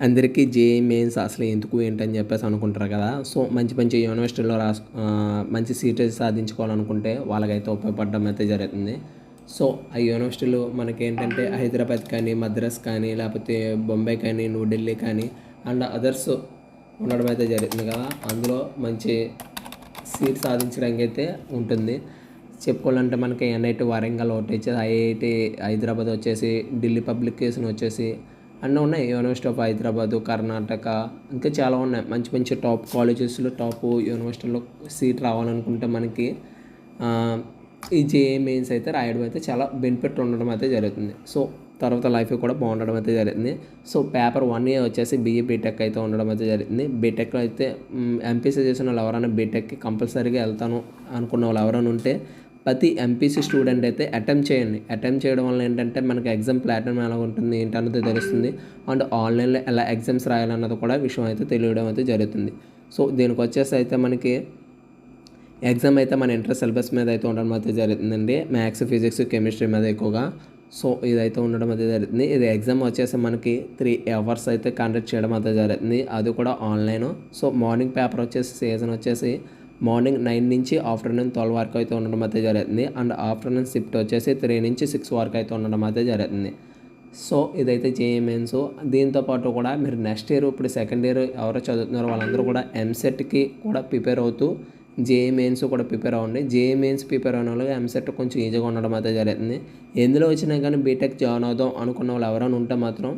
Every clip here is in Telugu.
అందరికీ జేఈఈ మెయిన్స్ అసలు ఎందుకు ఏంటని చెప్పేసి అనుకుంటారు కదా. సో మంచి మంచి యూనివర్సిటీలో మంచి సీట్ సాధించుకోవాలనుకుంటే వాళ్ళకైతే ఉపయోగపడడం అయితే జరుగుతుంది. సో ఆ యూనివర్సిటీలు మనకేంటంటే హైదరాబాద్ కానీ, మద్రాస్ కానీ, లేకపోతే బొంబాయి కానీ, న్యూఢిల్లీ కానీ అండ్ అదర్స్ ఉండడం అయితే జరుగుతుంది కదా. అందులో మంచి సీట్ సాధించడానికి అయితే ఉంటుంది. చెప్పుకోవాలంటే మనకి ఎన్ఐటి వరంగల్ ఒకటి వచ్చేసి, ఐఐటి హైదరాబాద్ వచ్చేసి, ఢిల్లీ పబ్లికేషన్ వచ్చేసి అన్నీ ఉన్నాయి. యూనివర్సిటీ ఆఫ్ హైదరాబాదు, కర్ణాటక ఇంకా చాలా ఉన్నాయి. మంచి మంచి టాప్ కాలేజెస్లో టాప్ యూనివర్సిటీలో సీట్ రావాలనుకుంటే మనకి ఈ జేఈఈ మెయిన్స్ అయితే రాయడం అయితే చాలా బెనిఫిట్ ఉండడం అయితే జరుగుతుంది. సో తర్వాత లైఫ్ కూడా బాగుండడం అయితే జరుగుతుంది. సో పేపర్ 1A వచ్చేసి బీఈ బీటెక్ అయితే ఉండడం అయితే జరుగుతుంది. బీటెక్లో అయితే ఎంపీసీ చేసిన వాళ్ళు ఎవరైనా బీటెక్కి కంపల్సరీగా వెళ్తాను అనుకున్న వాళ్ళు ఎవరైనా ఉంటే ప్రతి ఎంపీసీ స్టూడెంట్ అయితే అటెంప్ట్ చేయండి. అటెంప్ట్ చేయడం వల్ల ఏంటంటే మనకి ఎగ్జామ్ ప్లాట్ఫామ్ ఎలా ఉంటుంది ఏంటన్నది తెలుస్తుంది. అండ్ ఆన్లైన్లో ఎలా ఎగ్జామ్స్ రాయాలన్నది కూడా విషయం అయితే తెలియడం అయితే జరుగుతుంది. సో దీనికి వచ్చేసి అయితే మనకి ఎగ్జామ్ అయితే మన ఇంటర్ సిలబస్ మీద అయితే ఉండడం అయితే జరుగుతుందండి. మ్యాథ్స్, ఫిజిక్స్, కెమిస్ట్రీ మీద ఎక్కువగా. సో ఇదైతే ఉండడం అయితే జరుగుతుంది. ఇది ఎగ్జామ్ వచ్చేసి మనకి 3 hours అయితే కండక్ట్ చేయడం అయితే జరుగుతుంది. అది కూడా ఆన్లైన్. సో మార్నింగ్ పేపర్ వచ్చేసి సీజన్ వచ్చేసి మార్నింగ్ 9 నుంచి ఆఫ్టర్నూన్ 12 వరకు అయితే ఉండడం అయితే జరుగుతుంది. అండ్ ఆఫ్టర్నూన్ షిఫ్ట్ వచ్చేసి 3 నుంచి 6 వరకు అయితే ఉండడం అయితే జరుగుతుంది. సో ఇదైతే జేఈఈ మెయిన్స్. దీంతోపాటు కూడా మీరు నెక్స్ట్ ఇయర్ ఇప్పుడు సెకండ్ ఇయర్ ఎవరో చదువుతున్నారో వాళ్ళందరూ కూడా ఎంసెట్కి కూడా ప్రిపేర్ అవుతూ జేఈఈ మెయిన్స్ కూడా ప్రిపేర్ అవ్వండి. జేఈఈ మెయిన్స్ ప్రిపేర్ అయిన వాళ్ళు ఎంసెట్ కొంచెం ఈజీగా ఉండడం అయితే జరుగుతుంది. ఎందులో వచ్చినా కానీ బీటెక్ జాయిన్ అవుదాం అనుకున్న వాళ్ళు ఎవరైనా ఉంటే మాత్రం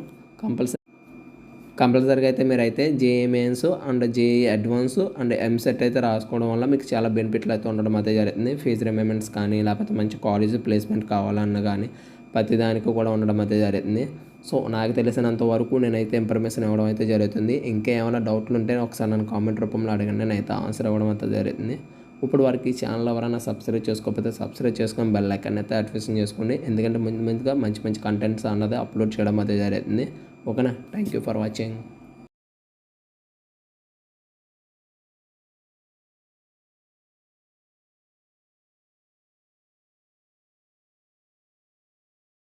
కంపల్సరీగా అయితే మీరైతే JEE mains and JEE advance and EAMCET అయితే రాసుకోవడం వల్ల మీకు చాలా బెనిఫిట్లు అయితే ఉండడం అయితే జరుగుతుంది. ఫీజు రిమెంబర్స్ కానీ, లేకపోతే మంచి కాలేజ్ ప్లేస్మెంట్ కావాలన్నా కానీ ప్రతిదానికి కూడా ఉండడం అయితే జరుగుతుంది. సో నాకు తెలిసినంత వరకు నేనైతే ఇన్ఫర్మేషన్ ఇవ్వడం అయితే జరుగుతుంది. ఇంకా ఏమైనా డౌట్లు ఉంటే ఒకసారి నన్ను కామెంట్ రూపంలో అడగండి, నేనైతే ఆన్సర్ ఇవ్వడం అయితే జరుగుతుంది. ఇప్పుడు వరకు ఈ ఛానల్ ఎవరైనా సబ్స్క్రైబ్ చేసుకోకపోతే సబ్స్క్రైబ్ చేసుకొని బెల్ ఐకాన్ అయితే యాక్టివేషన్ చేసుకోండి. ఎందుకంటే ముందుగా మంచి మంచి కంటెంట్స్ అన్నది అప్లోడ్ చేయడం అయితే జరుగుతుంది. ఓకేనా. Thank you for watching.